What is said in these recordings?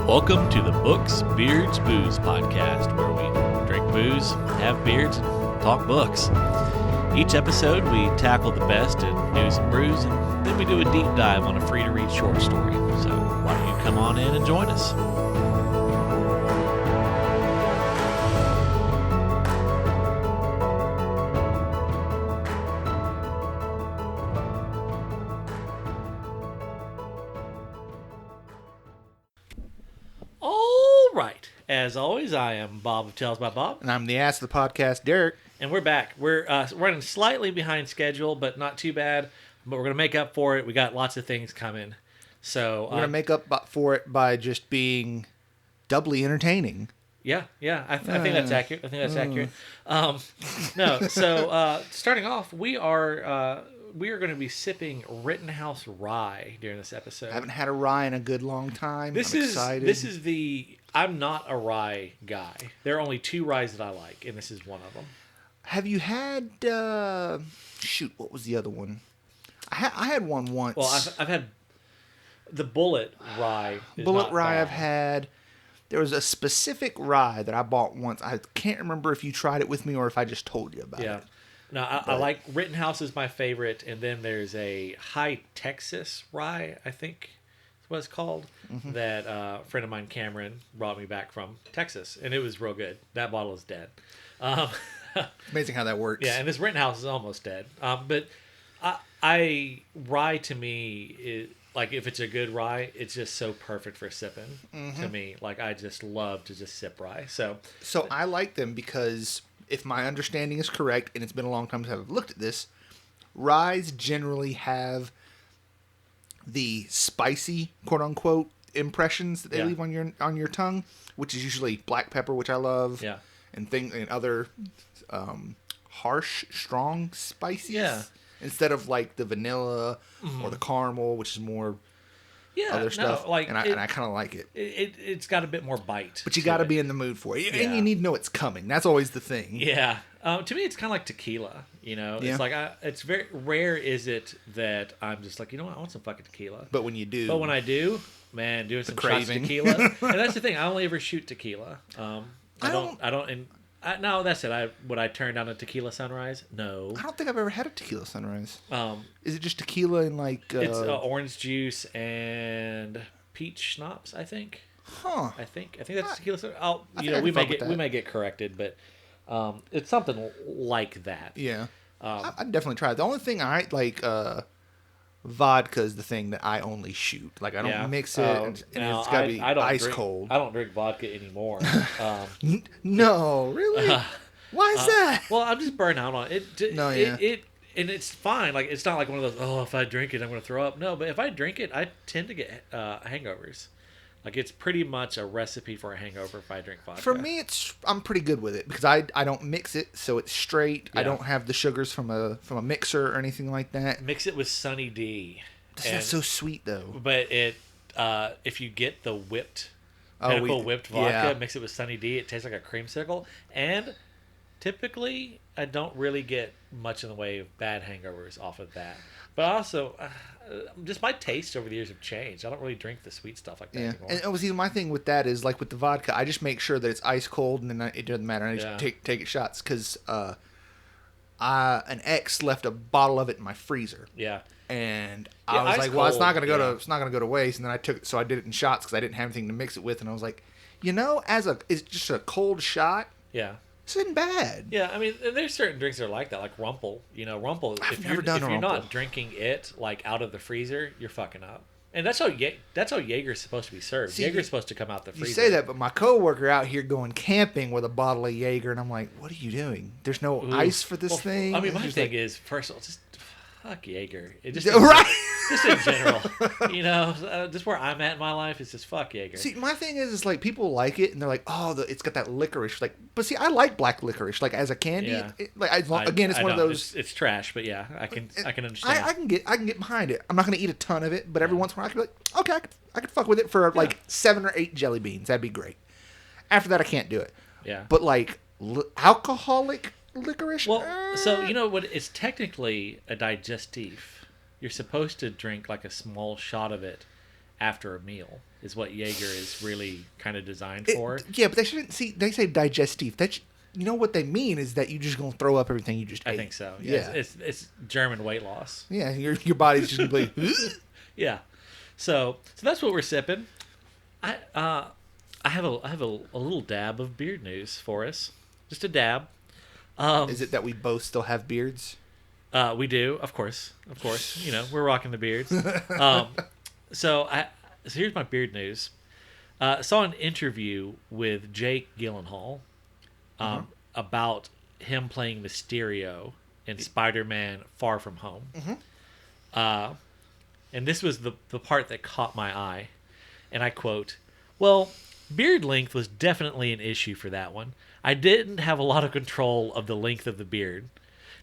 Welcome to the Books, Beards, Booze podcast, where we drink booze, have beards, and talk books. Each episode, we tackle the best in news and brews, and then we do a deep dive on a free-to-read short story. So why don't you come on in and join us? As always, I am Bob of Tales by Bob. And I'm the ass of the podcast, Derek. And we're back. We're running slightly behind schedule, but not too bad. But we're going to make up for it. We got lots of things coming. So we're going to make up for it by just being doubly entertaining. Yeah. I think that's accurate. So starting off, we are going to be sipping Rittenhouse Rye during this episode. I haven't had a rye in a good long time. I'm excited. I'm not a rye guy. There are only two ryes that I like, and this is one of them. Have you had, what was the other one? I had one once. Well, I've had the Bullet Rye. Bullet Rye I've had. There was a specific rye that I bought once. I can't remember if you tried it with me or if I just told you about it. No, I like Rittenhouse is my favorite, and then there's a High Texas Rye, I think is what it's called, that a friend of mine, Cameron, brought me back from Texas, and it was real good. That bottle is dead. Amazing how that works. Yeah, and this Rittenhouse is almost dead. But rye to me is like, if it's a good rye, it's just so perfect for sipping to me. Like, I just love to just sip rye. So I like them because, if my understanding is correct, and it's been a long time since I've looked at this, ryes generally have the spicy, quote unquote, impressions that they leave on your tongue, which is usually black pepper, which I love, and other harsh, strong spices. Yeah. Instead of like the vanilla or the caramel, which is more other stuff. And I kind of like it. It's got a bit more bite. But you got to be in the mood for it. And you need to know it's coming. That's always the thing. Yeah. To me, it's kind of like tequila. You know, it's like it's very rare. Is it that I'm just like, you know what, I want some fucking tequila. But when you do, when I do, man, doing some shots of tequila, and that's the thing. I only ever shoot tequila. I don't. Now that's it. Would I turn down a tequila sunrise? No. I don't think I've ever had a tequila sunrise. Is it just tequila and like? It's orange juice and peach schnapps, I think. Huh. I think that's tequila sunrise. We may get corrected, but it's something like that. Yeah. I'd definitely try it. The only thing I like, vodka is the thing that I only shoot. Like, I don't mix it, and it's got to be ice cold. I don't drink vodka anymore. No, really? Why is that? Well, I'm just burnt out on it. And it's fine. Like, it's not like one of those, if I drink it, I'm going to throw up. No, but if I drink it, I tend to get hangovers. Like, it's pretty much a recipe for a hangover if I drink vodka. For me, I'm pretty good with it because I don't mix it, so it's straight. Yeah. I don't have the sugars from a mixer or anything like that. Mix it with Sunny D. That's so sweet though. But if you get the whipped vodka, mix it with Sunny D, it tastes like a creamsicle. And typically, I don't really get much in the way of bad hangovers off of that. But also, just my taste over the years have changed. I don't really drink the sweet stuff like that anymore. And obviously, my thing with that is, like with the vodka, I just make sure that it's ice cold, and then it doesn't matter. I just take it shots because an ex left a bottle of it in my freezer. Yeah. And I was like, well, it's not gonna go to waste. And then I did it in shots because I didn't have anything to mix it with. And I was like, it's just a cold shot. Yeah. This isn't bad. Yeah, I mean, there's certain drinks that are like that, like Rumple. Rumple. If you're not drinking it like out of the freezer, you're fucking up. And that's how Jaeger's supposed to be served. See, Jaeger's supposed to come out the freezer. You say that, but my coworker out here going camping with a bottle of Jaeger, and I'm like, what are you doing? There's no ice for this thing. I mean, my thing is, first of all, just fuck Jaeger. Just in general, just where I'm at in my life is just fuck Jaeger. See, my thing is like people like it and they're like, it's got that licorice. Like, but see, I like black licorice. Like as a candy, it's one of those. It's trash, but yeah, I can understand. I can get behind it. I'm not gonna eat a ton of it, but every once in a while I can be like, okay, I could fuck with it for like 7 or 8 jelly beans. That'd be great. After that, I can't do it. Yeah. But like alcoholic licorice. Well, so you know what? It's technically a digestif. You're supposed to drink like a small shot of it after a meal. is what Jaeger is really kind of designed for. Yeah, but they shouldn't see. They say digestive. You know what they mean is that you're just gonna throw up everything you just ate. I think so. Yeah, it's German weight loss. Yeah, your body's just gonna be. Yeah, so that's what we're sipping. I have a little dab of beard news for us. Just a dab. Is it that we both still have beards? We do, of course. You know, we're rocking the beards. So here's my beard news. Saw an interview with Jake Gyllenhaal about him playing Mysterio in Spider-Man: Far From Home. And this was the part that caught my eye. And I quote, "Well, beard length was definitely an issue for that one. I didn't have a lot of control of the length of the beard.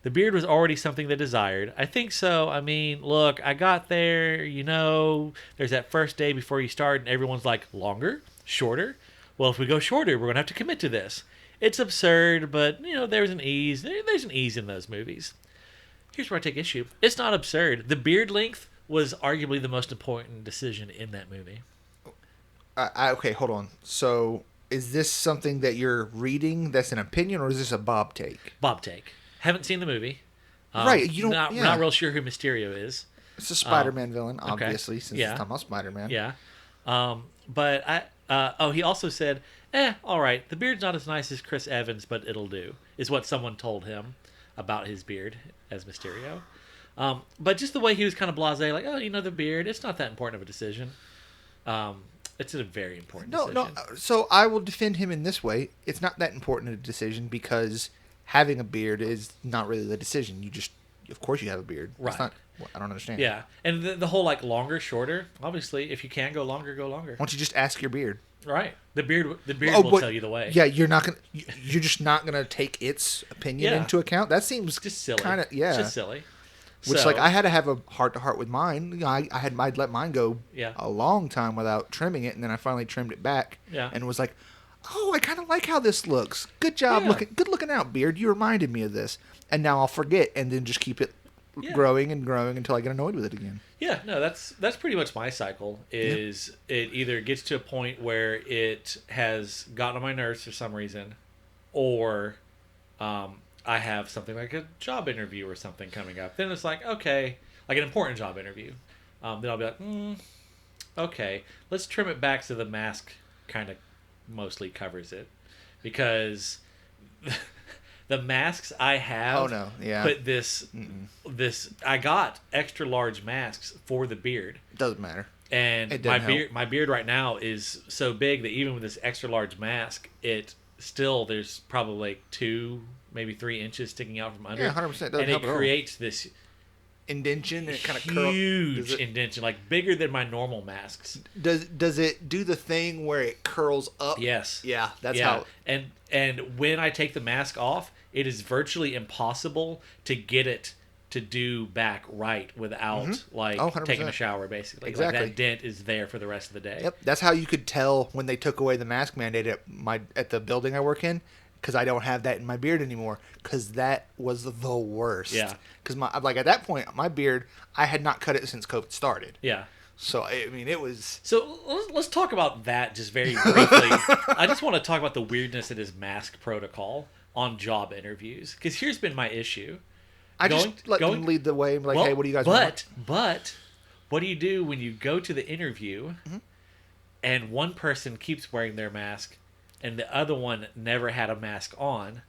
The beard was already something they desired. I think so. I mean, look, I got there, you know, there's that first day before you start and everyone's like, longer? Shorter? Well, if we go shorter, we're going to have to commit to this. It's absurd, but, you know, there's an ease. There's an ease in those movies. Here's where I take issue. It's not absurd. The beard length was arguably the most important decision in that movie." Okay, hold on. So, is this something that you're reading that's an opinion, or is this a Bob take? Bob take. Haven't seen the movie. Right. You don't. Not real sure who Mysterio is. It's a Spider-Man villain, obviously, since it's talking about Spider-Man. Yeah. But he also said, all right, the beard's not as nice as Chris Evans, but it'll do, is what someone told him about his beard as Mysterio. But just the way he was kind of blasé, like, oh, you know, the beard, it's not that important of a decision. It's a very important decision. No. So I will defend him in this way. It's not that important a decision because having a beard is not really the decision. Of course you have a beard. Right. I don't understand. Yeah. And the whole, like, longer, shorter, obviously, if you can go longer, go longer. Why don't you just ask your beard? Right. The beard will tell you the way. Yeah, you're just not gonna take its opinion into account. That seems just silly. Kind of, yeah. It's just silly. Which, like, I had to have a heart-to-heart with mine. You know, I'd let mine go a long time without trimming it, and then I finally trimmed it back and was like, oh, I kind of like how this looks. Good job, good looking out, beard. You reminded me of this. And now I'll forget and then just keep it growing and growing until I get annoyed with it again. Yeah, no, that's pretty much my cycle. It either gets to a point where it has gotten on my nerves for some reason, or I have something like a job interview or something coming up. Then it's like, okay, like an important job interview. Then I'll be like, okay, let's trim it back so the mask kind of mostly covers it. Because the masks I have put this, I got extra large masks for the beard. Doesn't matter. And my beard right now is so big that even with this extra large mask, there's probably like 2, maybe 3 inches sticking out from under. Yeah, 100%. And it creates this indention, and it kind of huge indention, like bigger than my normal masks. Does it do the thing where it curls up? Yes. Yeah, that's how. And when I take the mask off, it is virtually impossible to get it to do back right without taking a shower, basically. Exactly. Like that dent is there for the rest of the day. Yep, that's how you could tell when they took away the mask mandate at the building I work in, because I don't have that in my beard anymore, because that was the worst. Yeah. Because at that point, my beard, I had not cut it since COVID started. Yeah. So, I mean, it was... So, let's talk about that just very briefly. I just want to talk about the weirdness of this mask protocol on job interviews, because here's been my issue. I just let them lead the way. Like, hey, what do you guys want? But what do you do when you go to the interview and one person keeps wearing their mask and the other one never had a mask on?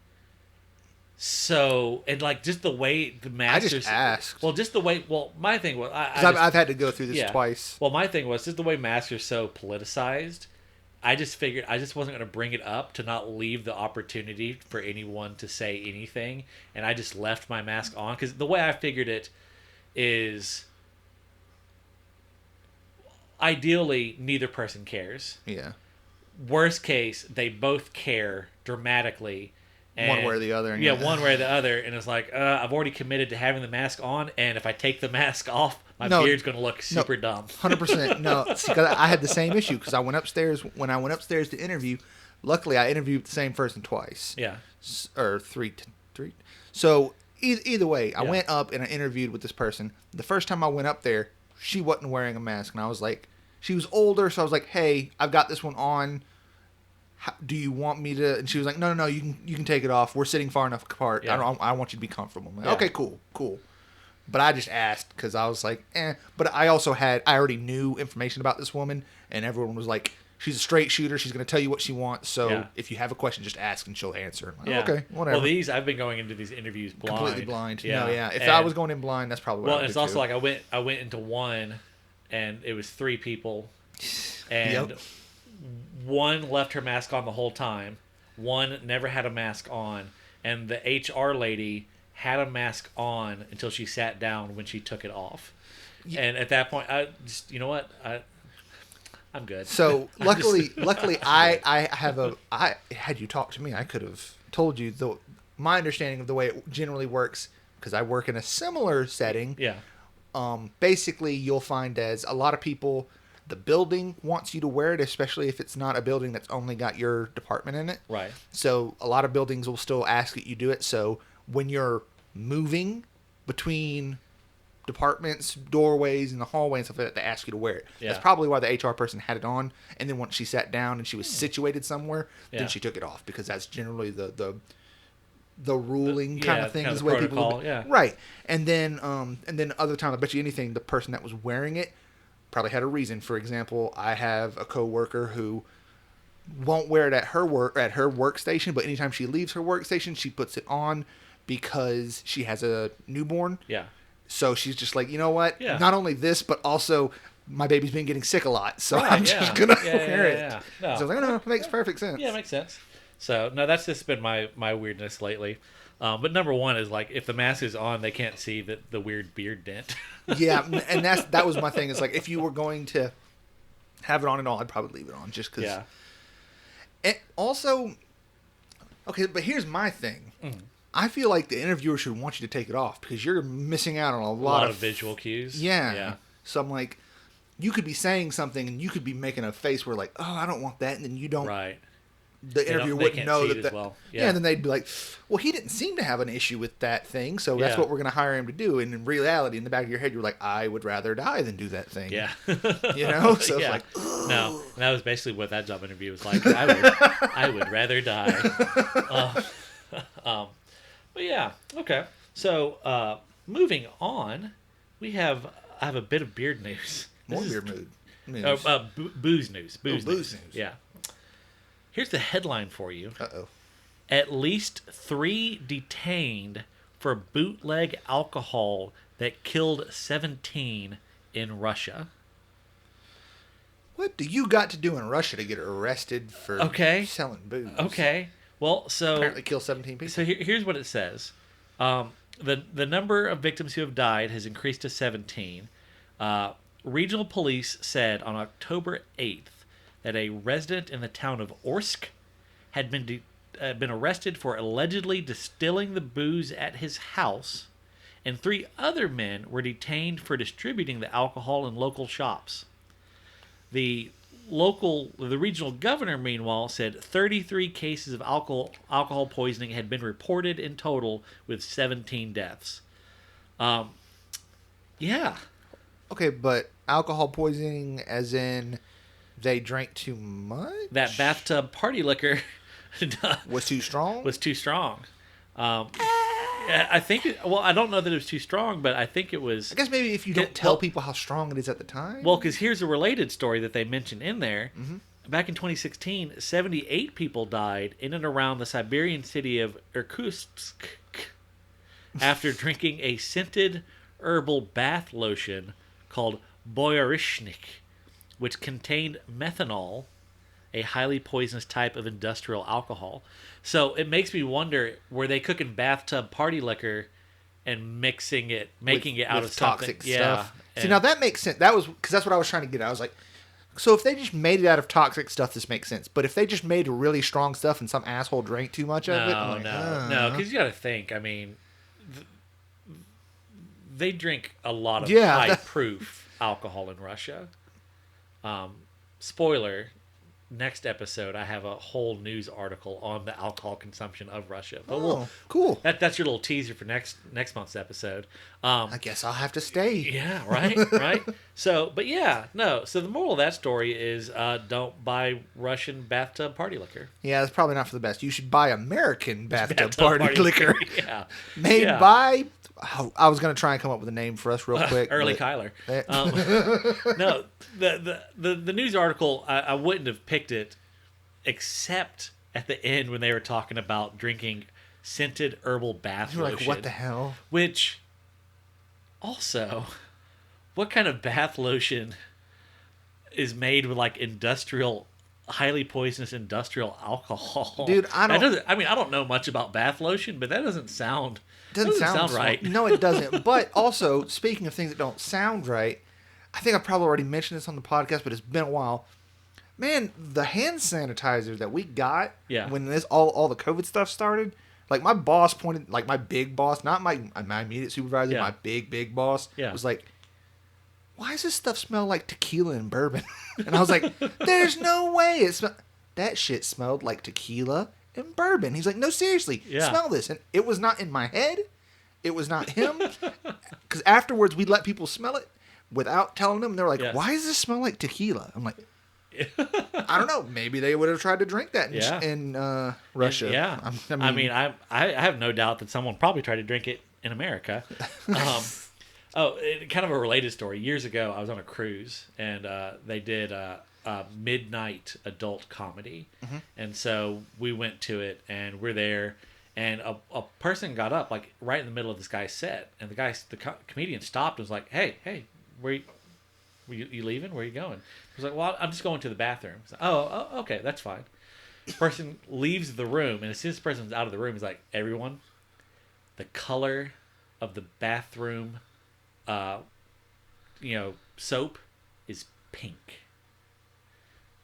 So, and like just the way the masters... I just asked. Well, just the way... Well, my thing was... I've had to go through this twice. Well, my thing was just the way masks are so politicized. I just figured I just wasn't going to bring it up to not leave the opportunity for anyone to say anything. And I just left my mask on. Because the way I figured it is... Ideally, neither person cares. Yeah. Worst case, they both care dramatically. And, one way or the other. One way or the other. And it's like, I've already committed to having the mask on. And if I take the mask off, my beard's going to look super dumb. 100%. No, see, 'cause I had the same issue because I went upstairs. When I went upstairs to interview, luckily I interviewed the same person twice. Yeah. Or three. So either way, I went up and I interviewed with this person. The first time I went up there, she wasn't wearing a mask. And I was like, she was older, so I was like, hey, I've got this one on. Do you want me to? And she was like, no, you can take it off. We're sitting far enough apart. Yeah. I want you to be comfortable. I'm like, okay, cool. But I just asked because I was like, But I already knew information about this woman, and everyone was like, she's a straight shooter. She's going to tell you what she wants. So if you have a question, just ask and she'll answer. I'm like, okay, whatever. Well, I've been going into these interviews blind. Completely blind. Yeah. No, yeah. If I was going in blind, that's probably what I would do. Well, it's also like I went into one, and it was 3 people, and one left her mask on the whole time. One never had a mask on, and the HR lady had a mask on until she sat down when she took it off. Yeah. And at that point, I just, you know what, I'm good. So luckily, had you talked to me, I could have told you my understanding of the way it generally works, because I work in a similar setting. Yeah. Basically, you'll find as a lot of people, the building wants you to wear it, especially if it's not a building that's only got your department in it. Right. So a lot of buildings will still ask that you do it. So when you're moving between departments, doorways, and the hallway and stuff like that, they ask you to wear it. Yeah. That's probably why the HR person had it on. And then once she sat down and she was situated somewhere, then she took it off, because that's generally the ruling kind of thing, is the way people right. And then other time, I bet you anything, the person that was wearing it probably had a reason. For example, I have a coworker who won't wear it at her workstation, but anytime she leaves her workstation, she puts it on because she has a newborn. Yeah. So she's just like, you know what? Yeah. Not only this, but also my baby's been getting sick a lot, so I'm just gonna wear it. Yeah. No. So I was like, no, it makes perfect sense. Yeah, it makes sense. So no, that's just been my weirdness lately. But number one is, like, if the mask is on, they can't see the weird beard dent. Yeah, and that was my thing. It's like, if you were going to have it on and all, I'd probably leave it on, just because. Yeah. And also, okay, but here's my thing. I feel like the interviewer should want you to take it off, because you're missing out on a lot of visual cues. Yeah. So I'm like, you could be saying something and you could be making a face where, like, oh, I don't want that, and then you don't. Right. The interviewer wouldn't know that. Well. Yeah. And then they'd be like, well, he didn't seem to have an issue with that thing, so that's what we're going to hire him to do. And in reality, in the back of your head, you're like, I would rather die than do that thing. Yeah. You know? So it's like, ugh. No. That was basically what that job interview was like. I would rather die. But yeah. Okay. So, moving on, I have a bit of beard news. More beard news. Booze news. Booze news. Yeah. Here's the headline for you. Uh-oh. At least 3 detained for bootleg alcohol that killed 17 in Russia. What do you got to do in Russia to get arrested for selling booze? Okay. Well, so... Apparently kill 17 people. So here's what it says. The number of victims who have died has increased to 17. Regional police said on October 8th that a resident in the town of Orsk had been arrested for allegedly distilling the booze at his house, and 3 other men were detained for distributing the alcohol in local shops. The regional governor, meanwhile, said 33 cases of alcohol poisoning had been reported in total, with 17 deaths. Yeah. Okay, but alcohol poisoning as in they drank too much? That bathtub party liquor was too strong? Was too strong. I think I don't know that it was too strong, but I think it was... I guess maybe if you don't tell people how strong it is at the time? Well, because here's a related story that they mentioned in there. Mm-hmm. Back in 2016, 78 people died in and around the Siberian city of Irkutsk after drinking a scented herbal bath lotion called Boyarishnik, which contained methanol, a highly poisonous type of industrial alcohol. So it makes me wonder, were they cooking bathtub party liquor and making it out of toxic something? stuff? Yeah. See, now that makes sense. That was because that's what I was trying to get at. I was like, so if they just made it out of toxic stuff, this makes sense. But if they just made really strong stuff and some asshole drank too much of it, I'm like, no, because you got to think. I mean, they drink a lot of high proof alcohol in Russia. Spoiler. next episode, I have a whole news article on the alcohol consumption of Russia. But cool. That's your little teaser for next month's episode. I guess I'll have to stay. Yeah, right. So, but yeah, no. So the moral of that story is don't buy Russian bathtub party liquor. Yeah, that's probably not for the best. You should buy American bathtub party liquor. Yeah, made by. I was going to try and come up with a name for us real quick. Early Kyler. No, the news article, I wouldn't have picked it except at the end when they were talking about drinking scented herbal bath lotion. Like, what the hell? Which, also, what kind of bath lotion is made with like highly poisonous industrial alcohol? Dude, I don't know much about bath lotion, but that doesn't sound... Doesn't sound right. No, it doesn't. But also, speaking of things that don't sound right, I think I probably already mentioned this on the podcast, but it's been a while. Man, the hand sanitizer that we got when this all the COVID stuff started, like my boss pointed, like my big boss, not my immediate supervisor, my big boss, was like, "Why does this stuff smell like tequila and bourbon?" And I was like, "There's no way that shit smelled like tequila and bourbon." He's like, "No, seriously, smell this." And it was not in my head. It was not him. Because afterwards, we'd let people smell it without telling them. They're like, "Why does this smell like tequila?" I'm like, I don't know. Maybe they would have tried to drink that in Russia. I have no doubt that someone probably tried to drink it in America. Kind of a related story. Years ago, I was on a cruise, and they did a midnight adult comedy. Mm-hmm. And so we went to it, and we're there, and a person got up, like, right in the middle of this guy's set, and the comedian stopped and was like, hey, where you leaving? Where are you going? He was like, well, I'm just going to the bathroom. Like, oh, okay, that's fine. Person leaves the room, and as soon as the person's out of the room, he's like, everyone, the color of the bathroom soap is pink.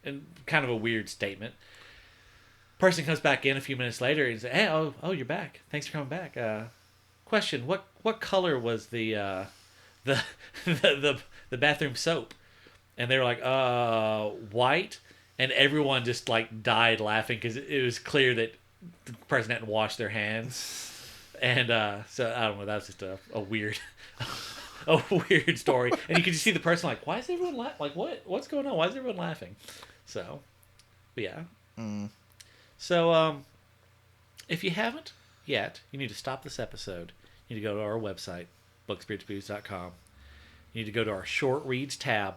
And kind of a weird statement. Person comes back in a few minutes later and says, "Hey, oh, you're back. Thanks for coming back. Question: What color was the bathroom soap?" And they were like, white. And everyone just like died laughing because it was clear that the person hadn't washed their hands. And so I don't know. That was just a weird. A weird story, and you could just see the person like, "Why is everyone like what's going on? Why is everyone laughing?" So, but yeah. So, if you haven't yet, you need to stop this episode. You need to go to our website, bookspiritsbooze.com. You need to go to our short reads tab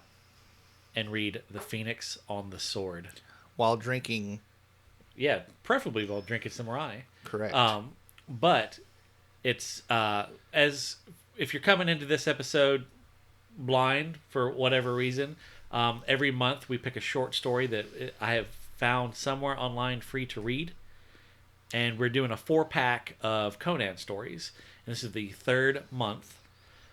and read The Phoenix on the Sword while drinking. Yeah, preferably while drinking some rye. Correct. But it's as if you're coming into this episode blind for whatever reason, every month we pick a short story that I have found somewhere online free to read. And we're doing a 4-pack of Conan stories. And this is the 3rd month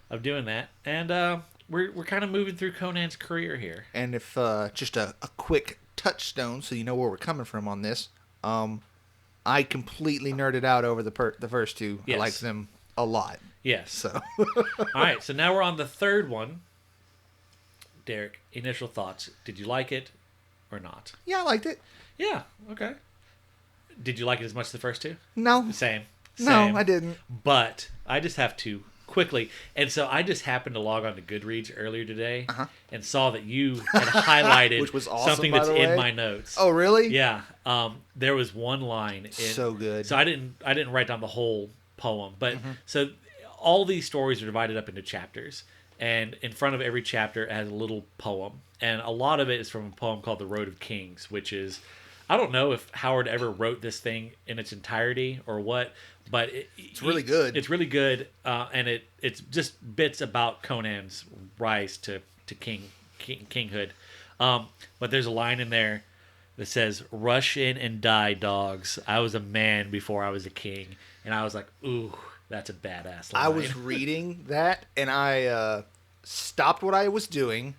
of doing that. And we're kind of moving through Conan's career here. And if just a quick touchstone so you know where we're coming from on this, I completely nerded out over the first two. Yes. I like them a lot. Yes. So. All right. So now we're on the 3rd one. Derek, initial thoughts. Did you like it or not? Yeah, I liked it. Yeah. Okay. Did you like it as much as the first two? No. Same. No, I didn't. But I just have to quickly. And so I just happened to log on to Goodreads earlier today and saw that you had highlighted which was awesome, something that's in my notes. Oh, really? Yeah. There was one line. So good. So I didn't write down the whole poem, but so all these stories are divided up into chapters, and in front of every chapter it has a little poem, and a lot of it is from a poem called The Road of Kings, which is, I don't know if Howard ever wrote this thing in its entirety or what, but it's really good. It's really good, and it's just bits about Conan's rise to kinghood. But there's a line in there that says, "Rush in and die, dogs. I was a man before I was a king." And I was like, ooh, that's a badass line. I was reading that, and I stopped what I was doing,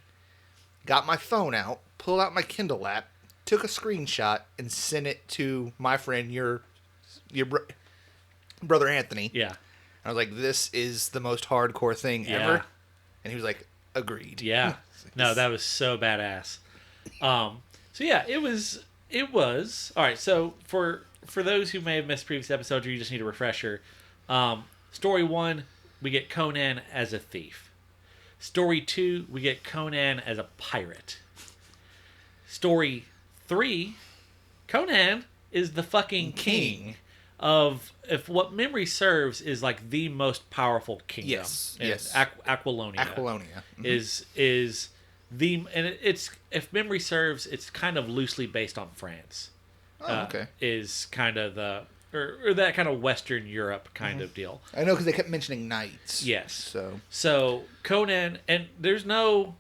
got my phone out, pulled out my Kindle app, took a screenshot, and sent it to my friend, your brother Anthony. Yeah. I was like, this is the most hardcore thing ever. And he was like, agreed. Yeah. No, that was so badass. So yeah, it was all right. So for those who may have missed previous episodes, or you just need a refresher, story 1, we get Conan as a thief. Story 2, we get Conan as a pirate. Story 3, Conan is the fucking king of, if what memory serves, is like the most powerful kingdom. Yes. Aquilonia. Mm-hmm. is the, and it's, if memory serves, it's kind of loosely based on France. Oh, okay. Is kind of the, or that kind of Western Europe kind of deal. I know, because they kept mentioning knights. Yes. So Conan, and there's no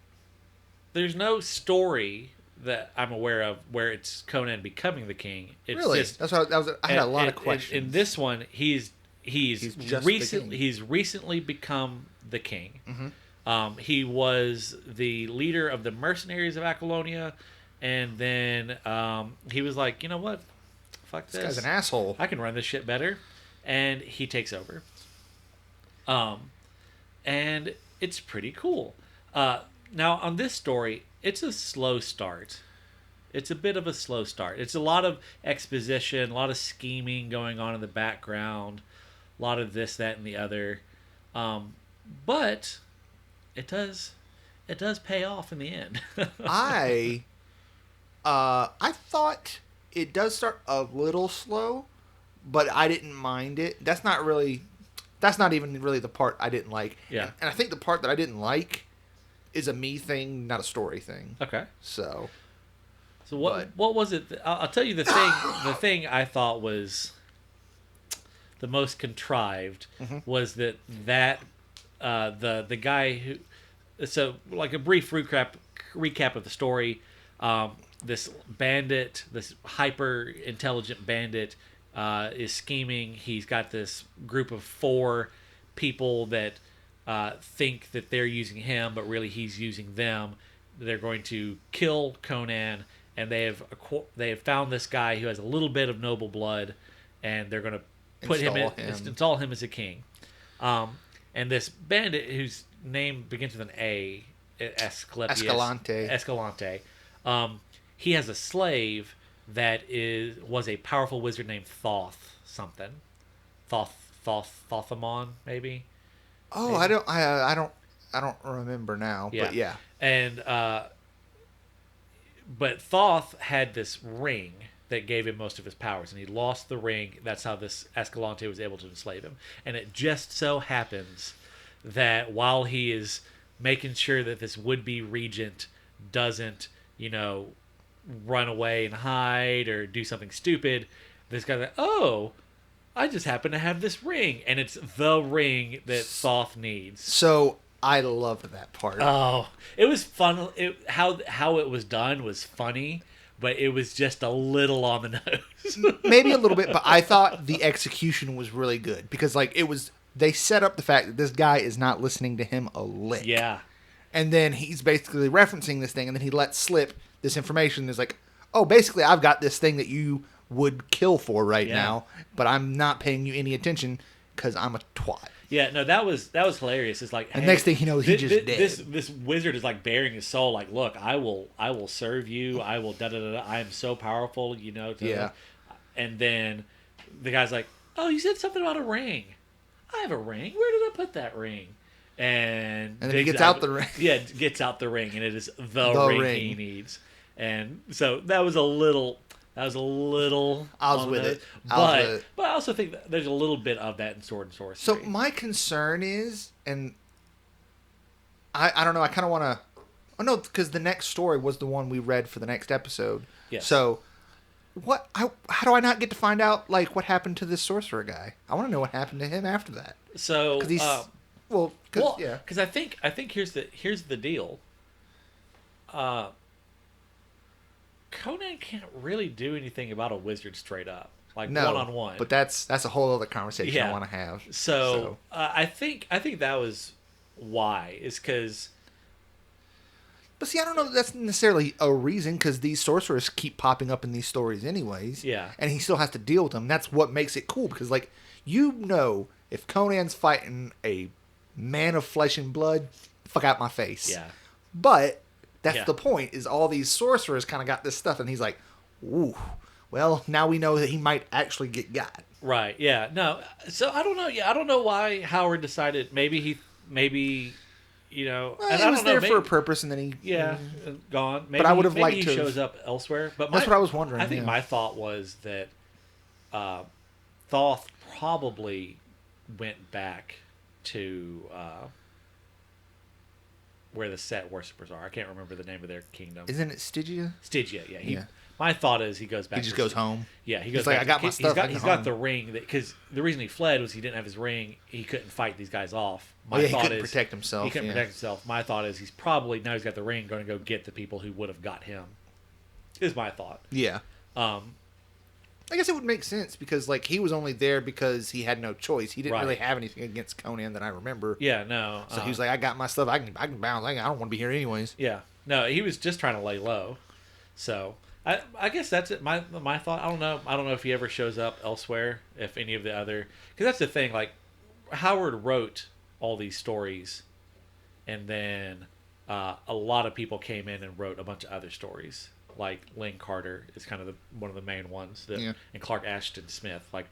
story that I'm aware of where it's Conan becoming the king. It's really, just, that's what I had a lot of questions. In this one, he's just recently become the king. Mm-hmm. He was the leader of the mercenaries of Aquilonia, and then he was like, you know what? Fuck this. This guy's an asshole. I can run this shit better. And he takes over. And it's pretty cool. Now, on this story, it's a slow start. It's a bit of a slow start. It's a lot of exposition, a lot of scheming going on in the background, a lot of this, that, and the other. But it does pay off in the end. I thought it does start a little slow, but I didn't mind it. That's not even really the part I didn't like. Yeah. And I think the part that I didn't like is a me thing, not a story thing. Okay. So what was it? I'll tell you the thing I thought was the most contrived was that the guy who, so like a brief recap of the story. This bandit, this hyper intelligent bandit, is scheming. He's got this group of 4 people that think that they're using him, but really he's using them. They're going to kill Conan, and they have found this guy who has a little bit of noble blood, and they're going to install him as a king. And this bandit, whose name begins with an A, Escalante. He has a slave that was a powerful wizard named Thothamon, maybe. Oh, maybe. I don't remember now. Yeah. But yeah. And but Thoth had this ring that gave him most of his powers, and he lost the ring. That's how this Escalante was able to enslave him. And it just so happens that while he is making sure that this would-be regent doesn't, run away and hide or do something stupid, this guy's like, oh, I just happen to have this ring, and it's the ring that Thoth needs. So I loved that part. Oh, it was fun. How it was done was funny, but it was just a little on the nose. Maybe a little bit, but I thought the execution was really good because they set up the fact that this guy is not listening to him a lick. Yeah. And then he's basically referencing this thing, and then he lets slip this information. There's like, oh, basically, I've got this thing that you would kill for right now, but I'm not paying you any attention because I'm a twat. Yeah, no, that was hilarious. It's like, and next thing you know, he just dead. This wizard is like bearing his soul. Like, look, I will serve you. I will I am so powerful, Yeah. And then the guy's like, oh, you said something about a ring. I have a ring. Where did I put that ring? And then he gets out the ring. Yeah, gets out the ring, and it is the ring he needs. And so that was a little. I was with it. But I also think that there's a little bit of that in Sword and Sorcery. So my concern is, and I don't know, I kind of want to... Oh, no, because the next story was the one we read for the next episode. Yes. So how do I not get to find out, what happened to this sorcerer guy? I want to know what happened to him after that. So... Because he's... Because I think here's the deal. Conan can't really do anything about a wizard straight up, one-on-one. But that's a whole other conversation I want to have. So. I think that was why, is because. But see, I don't know that that's necessarily a reason, because these sorcerers keep popping up in these stories anyways. Yeah. And he still has to deal with them. That's what makes it cool, because if Conan's fighting a man of flesh and blood, fuck out my face. Yeah. But That's the point, is all these sorcerers kind of got this stuff, and he's like, ooh, well, now we know that he might actually get got. Right, yeah. No, so I don't know. Yeah, I don't know why Howard decided maybe, you know... Well, and he I was don't know, there maybe, for a purpose, and then he... gone. Maybe, but I would have liked he to... shows up elsewhere. But that's what I was wondering. I think my thought was that Thoth probably went back to where the Set worshippers are. I can't remember the name of their kingdom. Isn't it Stygia? Stygia, yeah. My thought is he goes back. He just goes home. Yeah, he goes. He's like, I got my stuff. He's got the ring because the reason he fled was he didn't have his ring. He couldn't fight these guys off. He couldn't protect himself. He couldn't protect himself. My thought is he's probably, now he's got the ring, going to go get the people who would have got him. Is my thought. Yeah. I guess it would make sense because like he was only there because he had no choice. He didn't really have anything against Conan that I remember. Yeah, no. So he was like, I got my stuff. I can bounce. I don't want to be here anyways. Yeah. No, he was just trying to lay low. So I guess that's it. My thought. I don't know if he ever shows up elsewhere. If any of the other, because that's the thing. Like Howard wrote all these stories, and then a lot of people came in and wrote a bunch of other stories. Like Lynn Carter is kind of one of the main ones, and Clark Ashton Smith. Like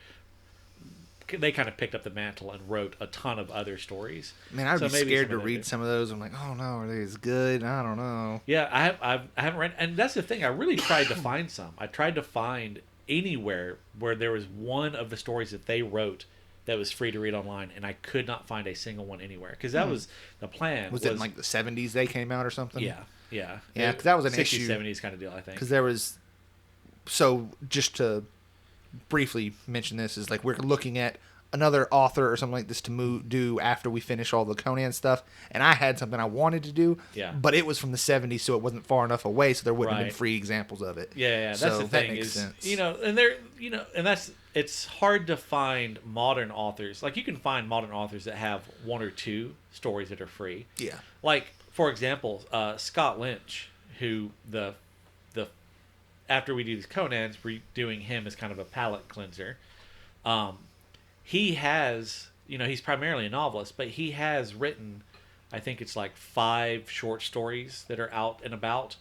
they kind of picked up the mantle and wrote a ton of other stories. Man, I'd be scared to read some of those. I'm like, oh no, are they as good? I don't know. Yeah, I haven't read, and that's the thing. I really tried to find some. I tried to find anywhere where there was one of the stories that they wrote that was free to read online, and I could not find a single one anywhere because that was the plan. Was it in like the 70s they came out or something? Yeah. Because that was an 60s, issue. 70s kind of deal, I think. Because there was, so just to briefly mention this, is like we're looking at another author or something like this to do after we finish all the Conan stuff, and I had something I wanted to do, but it was from the 70s, so it wasn't far enough away, so there wouldn't have been free examples of it. Yeah, that's the thing. Makes sense. And that's, it's hard to find modern authors. Like you can find modern authors that have one or two stories that are free. Yeah. Like for example, Scott Lynch, who the after we do these Conans, we're doing him as kind of a palate cleanser. He has, he's primarily a novelist, but he has written, I think it's like 5 short stories that are out and about,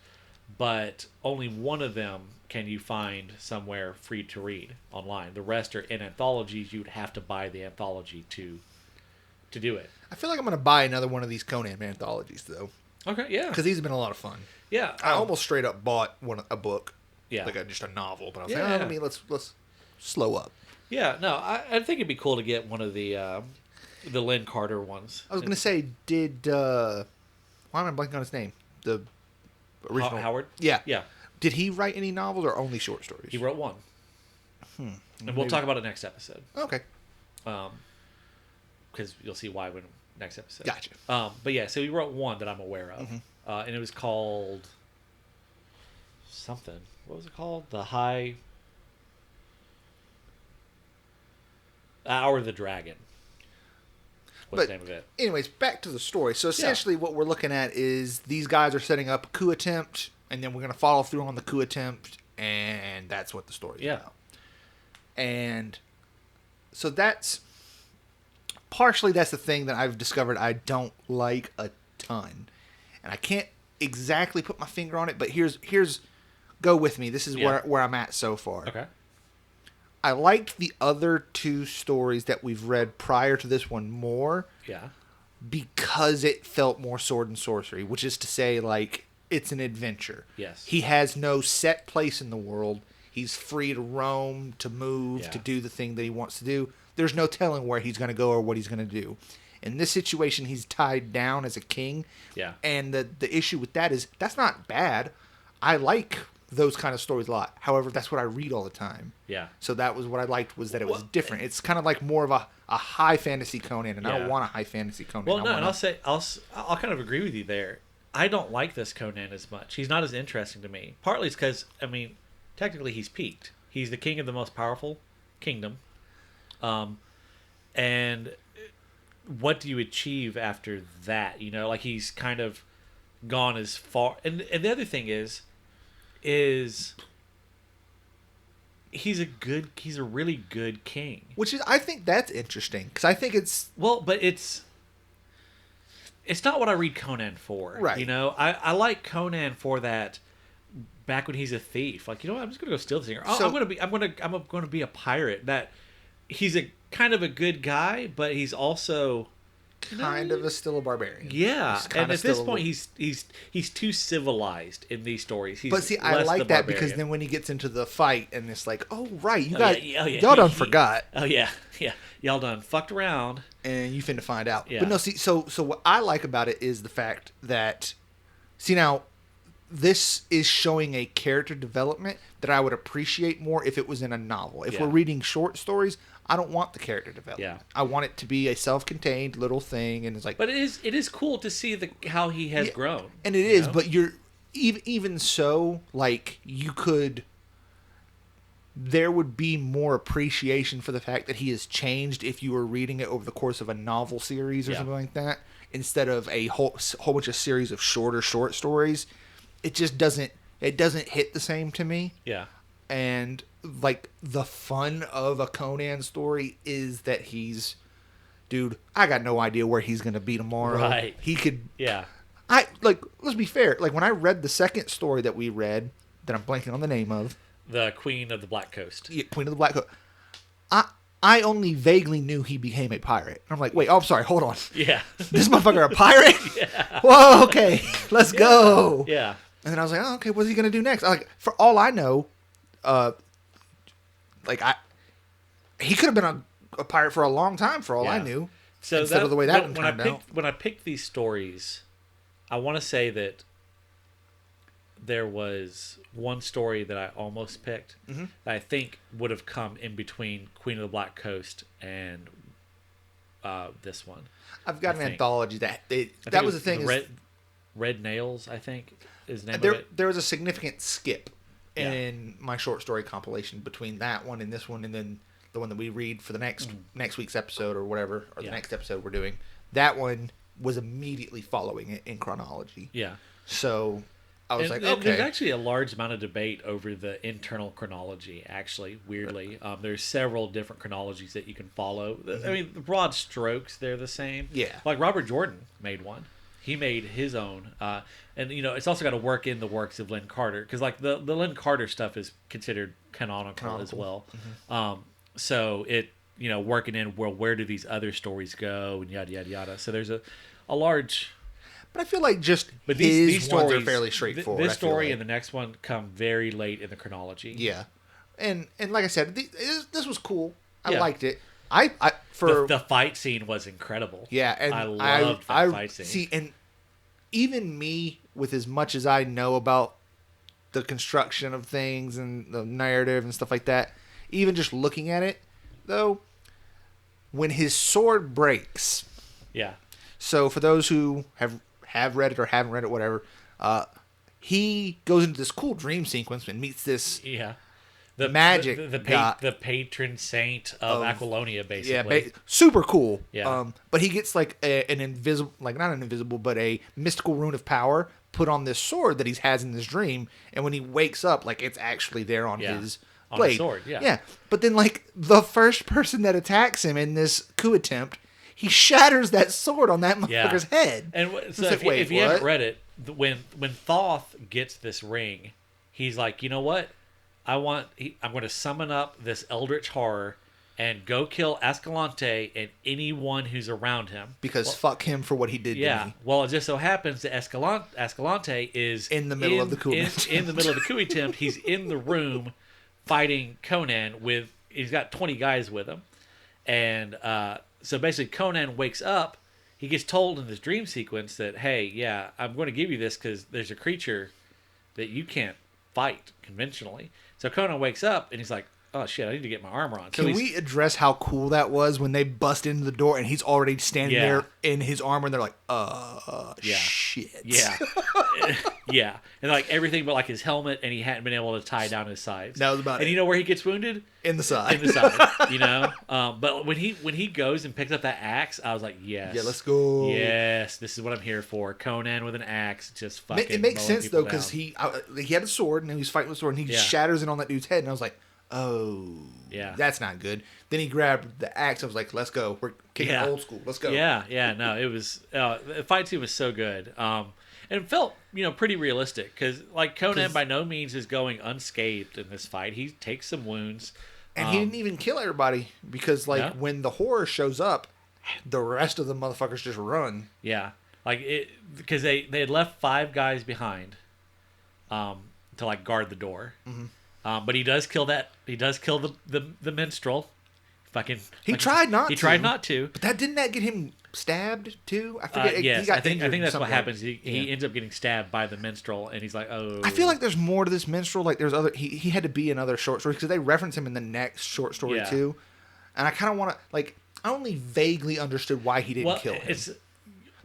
but only one of them can you find somewhere free to read online. The rest are in anthologies. You'd have to buy the anthology to do it. I feel like I'm going to buy another one of these Conan anthologies, though. Okay, yeah. Because these have been a lot of fun. Yeah. I almost straight up bought a book. Yeah. Like just a novel. But I was like, let's slow up. Yeah, no, I think it'd be cool to get one of the Lynn Carter ones. I was going to say, why am I blanking on his name? The original. Howard? Yeah. Yeah. Did he write any novels or only short stories? He wrote one. And we'll talk about it next episode. Okay. Because you'll see why when next episode. Gotcha. But yeah, so he wrote one that I'm aware of. And it was called something. What was it called? The Hour of the Dragon. What's the name of it? Anyways, back to the story. So essentially what we're looking at is these guys are setting up a coup attempt, and then we're going to follow through on the coup attempt, and that's what the story is about. And so that's the thing that I've discovered I don't like a ton. And I can't exactly put my finger on it, but here's go with me. This is where I'm at so far. Okay. I liked the other 2 stories that we've read prior to this one more. Yeah. Because it felt more sword and sorcery, which is to say, like, it's an adventure. Yes. He has no set place in the world. He's free to roam, to move, to do the thing that he wants to do. There's no telling where he's going to go or what he's going to do. In this situation, he's tied down as a king. Yeah. And the issue with that is, that's not bad. I like those kind of stories a lot. However, that's what I read all the time. Yeah. So that was what I liked, was that it was different. It's kind of like more of a high fantasy Conan, and I don't want a high fantasy Conan. Well, no, and I'll kind of agree with you there. I don't like this Conan as much. He's not as interesting to me. Partly it's because, technically he's peaked. He's the king of the most powerful kingdom. And what do you achieve after that? Like he's kind of gone as far. And the other thing is he's a really good king. Which is, I think that's interesting, because I think it's... Well, but it's it's not what I read Conan for. Right. You know, I like Conan for that. Back when he's a thief, like, you know what, I'm just gonna go steal this thing. I'm gonna be a pirate. That he's a kind of a good guy, but he's also kind of still a barbarian. Yeah, and at this point, he's too civilized in these stories. But see, I like that because then when he gets into the fight, and it's like, oh right, y'all done forgot. Oh yeah, y'all done fucked around, and you finna find out. Yeah. But no, see, so what I like about it is the fact that, see now, this is showing a character development that I would appreciate more if it was in a novel. If we're reading short stories, I don't want the character development. Yeah. I want it to be a self-contained little thing, and it's like. But it is cool to see how he has grown. And it is, but you're even so, like, you could. There would be more appreciation for the fact that he has changed if you were reading it over the course of a novel series or something like that, instead of a whole bunch of series of short stories. It just doesn't hit the same to me. Yeah. And like the fun of a Conan story is that dude, I got no idea where he's going to be tomorrow. Right. He could. Yeah. Let's be fair. Like when I read the second story that we read, that I'm blanking on the name of. The Queen of the Black Coast. Yeah, Queen of the Black Coast. I only vaguely knew he became a pirate. I'm like, wait, I'm sorry, hold on. Yeah. This motherfucker a pirate? Yeah. Whoa, okay, let's go. Yeah. And then I was like, oh, okay, what's he gonna do next? For all I know, he could have been a pirate for a long time. For all I knew, so instead of the way that one turned out. When I picked these stories, I want to say that there was one story that I almost picked that I think would have come in between Queen of the Black Coast and this one. I've got an anthology that was the thing. Red Nails, I think, is the name of it. There was a significant skip in my short story compilation between that one and this one, and then the one that we read for the next week's episode or whatever, or the next episode we're doing. That one was immediately following it in chronology. Yeah. So I was like, okay. There's actually a large amount of debate over the internal chronology, actually, weirdly. There's several different chronologies that you can follow. I mean, the broad strokes, they're the same. Yeah. Like Robert Jordan made one. He made his own. And, it's also got to work in the works of Lynn Carter. Because, like, the Lynn Carter stuff is considered canonical. As well. Mm-hmm. So it, working in, well, where do these other stories go, and yada, yada, yada. So there's a large... But I feel like these stories are fairly straightforward. This story and the next one come very late in the chronology. Yeah. And like I said, this was cool. I liked it. The fight scene was incredible. Yeah, and I loved that fight scene. See, and even me, with as much as I know about the construction of things and the narrative and stuff like that, even just looking at it, though, when his sword breaks. Yeah. So for those who have read it or haven't read it, whatever, he goes into this cool dream sequence and meets this the patron saint of Aquilonia, basically. Yeah, super cool. Yeah. But he gets like an invisible, like not an invisible, but a mystical rune of power put on this sword that he has in this dream, and when he wakes up, like it's actually there on his blade. On the sword, yeah. Yeah. But then like the first person that attacks him in this coup attempt, he shatters that sword on that motherfucker's head. And so if you haven't read it, when Thoth gets this ring, he's like, you know what? I'm going to summon up this eldritch horror and go kill Escalante and anyone who's around him. Because fuck him for what he did to me. Yeah. Well, it just so happens that Escalante is in the middle of the coup attempt. In the middle of the coup attempt, he's in the room fighting Conan he's got 20 guys with him. And so basically Conan wakes up. He gets told in this dream sequence that, hey, yeah, I'm going to give you this because there's a creature that you can't fight conventionally. So Conan wakes up and he's like, oh shit, I need to get my armor on. So Can we address how cool that was when they bust into the door and he's already standing there in his armor and they're like, shit. Yeah. Yeah. And like everything but like his helmet, and he hadn't been able to tie down his sides. That was about it. And you know where he gets wounded? In the side. But when he goes and picks up that axe, I was like, yes. Yeah, let's go. Yes, this is what I'm here for. Conan with an axe, just fucking It makes sense though, because he he had a sword and he was fighting with a sword and he shatters it on that dude's head, and I was like, oh, yeah, that's not good. Then he grabbed the axe. I was like, let's go. We're kicking old school. Let's go. Yeah. No, it was the fight scene was so good. And it felt pretty realistic because like Conan by no means is going unscathed in this fight. He takes some wounds, and he didn't even kill everybody because when the horror shows up, the rest of the motherfuckers just run. Yeah, like it because they had left 5 guys behind, to like guard the door. Mm-hmm. But he does kill that. He does kill the minstrel. He tried not to. But didn't that get him stabbed too? I forget. Yes, I think that's what happens. He ends up getting stabbed by the minstrel, and he's like, "Oh." I feel like there's more to this minstrel. Like there's other. He had to be in other short stories because they reference him in the next short story too. And I kind of want to like. I only vaguely understood why he didn't kill him.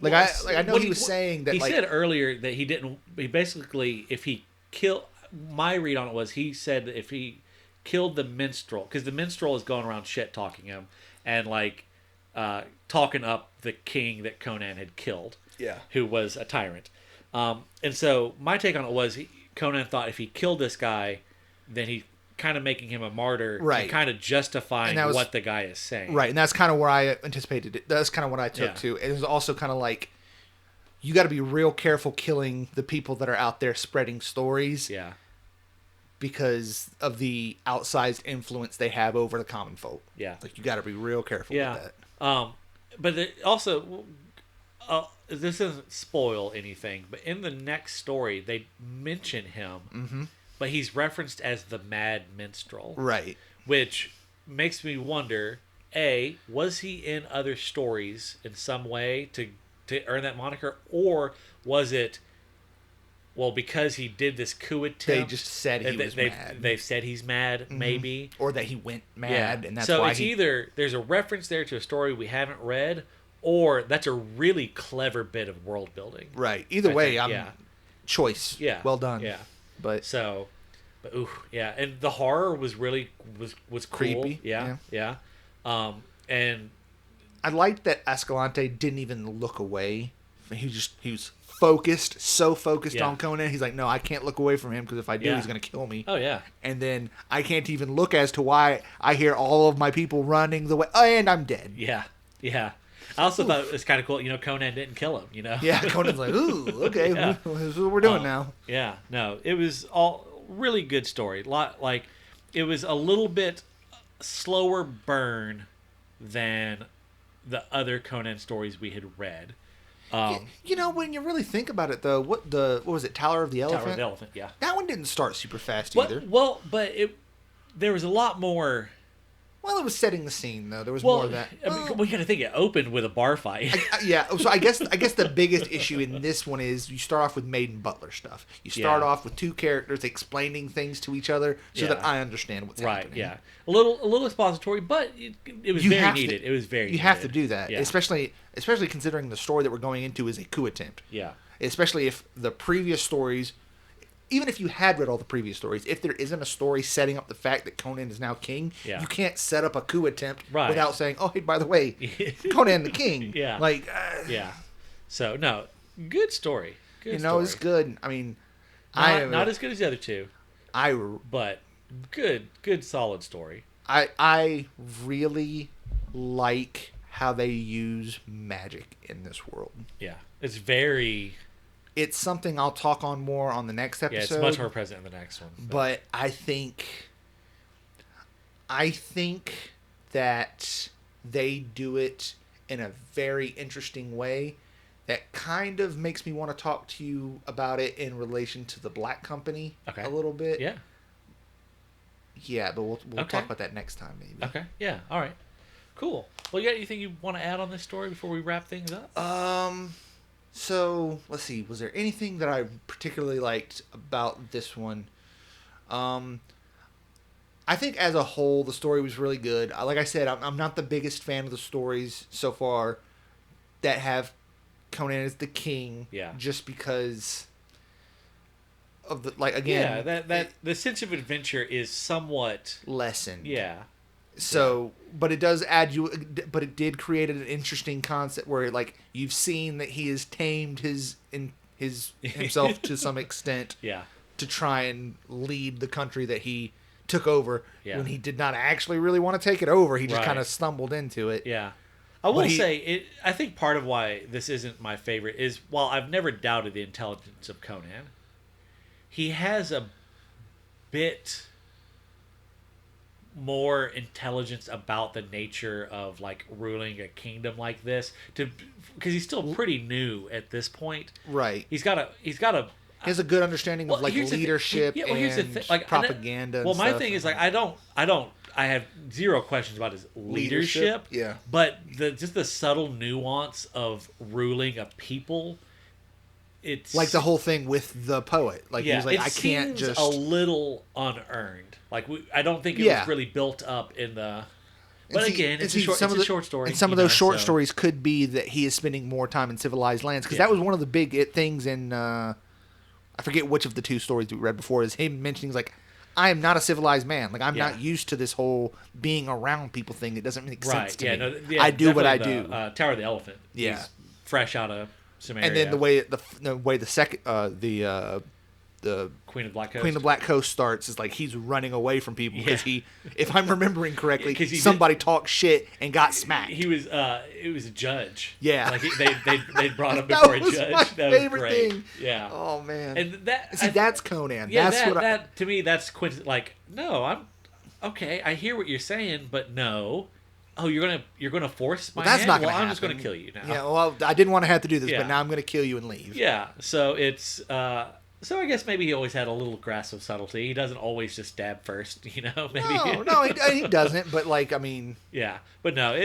I know he was saying that he said earlier that he didn't. He basically, if he killed, my read on it was he said that if he killed the minstrel, because the minstrel is going around shit talking him and like talking up the king that Conan had killed, who was a tyrant. And so my take on it was Conan thought if he killed this guy, then he kind of making him a martyr, right? And kind of justifying what the guy is saying, right? And that's kind of where I anticipated it. That's kind of what I took too. It was also kind of like you got to be real careful killing the people that are out there spreading stories, because of the outsized influence they have over the common folk. Yeah, like you got to be real careful with that. But also, this doesn't spoil anything. But in the next story, they mention him, but he's referenced as the Mad Minstrel, right? Which makes me wonder: A, was he in other stories in some way to earn that moniker, or was it? Well, because he did this coup attempt, they just said he was mad. They've said he's mad, maybe, or that he went mad, and that's why. So it's either there's a reference there to a story we haven't read, or that's a really clever bit of world building. Right. Either way, choice. Yeah. Well done. Yeah. But ooh, yeah, and the horror was really was cool. Creepy. Yeah. And I liked that Escalante didn't even look away. He was focused on Conan. He's like, no, I can't look away from him because if I do, he's going to kill me. Oh, yeah. And then I can't even look as to why I hear all of my people running the way, and I'm dead. Yeah. I also thought it was kind of cool, Conan didn't kill him, Yeah, Conan's like, ooh, okay, this is what we're doing now. Yeah, no, it was all really good story. Like, it was a little bit slower burn than the other Conan stories we had read. When you really think about it, though, what was it, Tower of the Elephant? Tower of the Elephant, yeah. That one didn't start super fast either. Well, but there was a lot more. Well, it was setting the scene, though. There was more of that. We got to think it opened with a bar fight. So I guess the biggest issue in this one is you start off with Maiden Butler stuff. You start off with 2 characters explaining things to each other so that I understand what's happening. Right. Yeah. A little expository, but it was very needed. It was very. You have to do that, especially considering the story that we're going into is a coup attempt. Yeah. Especially if the previous stories. Even if you had read all the previous stories, if there isn't a story setting up the fact that Conan is now king, you can't set up a coup attempt without saying, "Oh, hey, by the way, Conan the king." Yeah, yeah. So no, good story. It's good. I mean, not as good as the other 2, but good, solid story. I really like how they use magic in this world. Yeah, it's very. It's something I'll talk on more on the next episode. Yeah, it's much more present in the next one. But I think that they do it in a very interesting way that kind of makes me want to talk to you about it in relation to the Black Company a little bit. Yeah. Yeah, but we'll talk about that next time, maybe. Okay. Yeah. All right. Cool. Well, you got anything you want to add on this story before we wrap things up? So, let's see. Was there anything that I particularly liked about this one? I think as a whole, the story was really good. Like I said, I'm not the biggest fan of the stories so far that have Conan as the king. Yeah. Just because of the, like, again... Yeah, that the sense of adventure is somewhat... lessened. Yeah. So, but it does add you. But it did create an interesting concept where, like, you've seen that he has tamed himself to some extent. Yeah. To try and lead the country took over when he did not actually really want to take it over. He just kind of stumbled into it. Yeah. I will say, I think part of why this isn't my favorite is, while I've never doubted the intelligence of Conan, he has a bit more intelligence about the nature of like ruling a kingdom like this, because he's still pretty new at this point. Right. He has a good understanding of like leadership and like, propaganda. Well, my thing is like I have zero questions about his leadership. Yeah. But just the subtle nuance of ruling a people, it's like the whole thing with the poet. Like he was like, I can't just a little unearned. Like I don't think it was really built up in the. But again, it's a short story. And some of those short stories could be that he is spending more time in civilized lands, because that was one of the big things in. I forget which of the two stories we read before, is him mentioning like, I am not a civilized man. Like I'm not used to this whole being around people thing. It doesn't make sense to me. I do what I do. Tower of the Elephant. Yeah, he's fresh out of Samaria. And then the way the second the Queen of Black Coast starts is like he's running away from people because he, if I'm remembering correctly, somebody talked shit and got smacked. He was it was a judge. Yeah, like they brought him before a judge. My favorite thing. Yeah. Oh man. And that's Conan. Yeah, that's to me that's like, no, I'm okay. I hear what you're saying, but no. Oh, you're gonna force my hand? Not gonna happen. I'm happen. just gonna kill you now. Yeah. Well, I didn't want to have to do this, but now I'm gonna kill you and leave. Yeah. So it's. So I guess maybe he always had a little grasp of subtlety. He doesn't always just stab first, you know. Maybe. No, he doesn't. But like, I mean. Yeah, but no,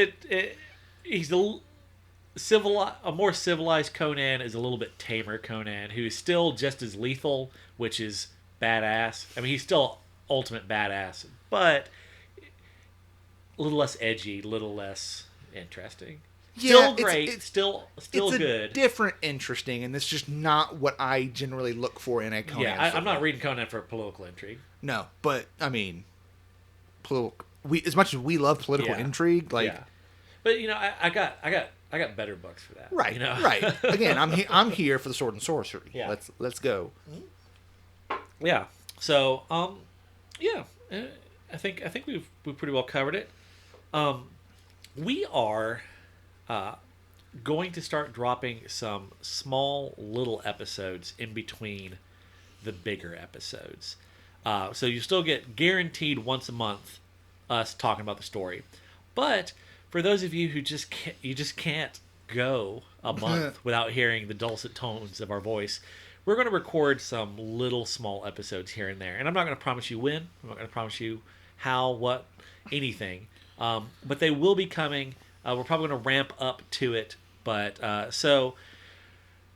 he's a more civilized Conan is a little bit tamer Conan, who is still just as lethal, which is badass. I mean, he's still ultimate badass, but a little less edgy, a little less interesting. Still great, still good. Different, interesting, and it's just not what I generally look for in a Conan. Yeah, I'm not reading Conan for political intrigue. No, but I mean, as much as we love political intrigue, like, but you know, I got better books for that. Right, you know? Right. Again, I'm here for the sword and sorcery. Yeah. Let's go. Yeah. So, I think we've pretty well covered it. We are. Going to start dropping some small little episodes in between the bigger episodes. So you still get guaranteed once a month us talking about the story. But for those of you who just can't go a month without hearing the dulcet tones of our voice, we're going to record some little small episodes here and there. And I'm not going to promise you when. I'm not going to promise you how, what, anything. But they will be coming. We're probably going to ramp up to it, but so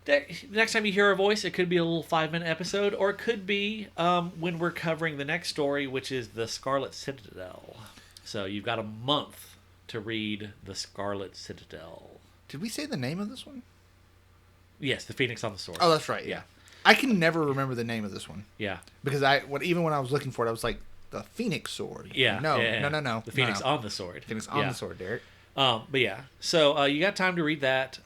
next time you hear our voice, it could be a little 5-minute episode, or it could be when we're covering the next story, which is the Scarlet Citadel. So you've got a month to read the Scarlet Citadel. Did we say the name of this one? Yes, the Phoenix on the Sword. Oh, that's right. Yeah, I can never remember the name of this one. Yeah, because even when I was looking for it, I was like, the Phoenix Sword. Yeah, no. The Phoenix on the Sword. Phoenix on the Sword, Derek. But yeah, so you got time to read that.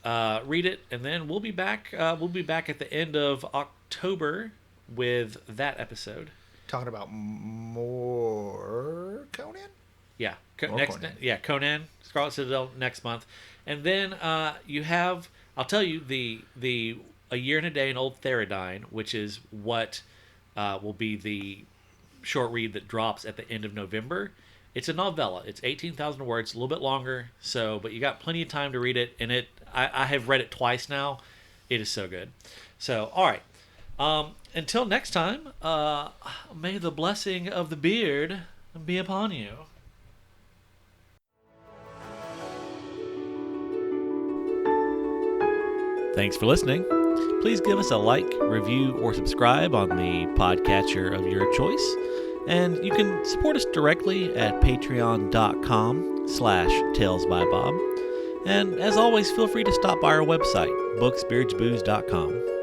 Read it, and then we'll be back. We'll be back at the end of October with that episode. Talking about more Conan. Yeah, Conan, Scarlet Citadel next month, and then you have. I'll tell you the A Year and a Day in Old Theridine, which is what will be the short read that drops at the end of November. It's a novella. It's 18,000 words, a little bit longer. But you got plenty of time to read it. And I have read it twice now. It is so good. So, all right. Until next time, may the blessing of the beard be upon you. Thanks for listening. Please give us a like, review, or subscribe on the podcatcher of your choice. And you can support us directly at patreon.com/talesbybob. And as always, feel free to stop by our website, booksbeardsbooze.com.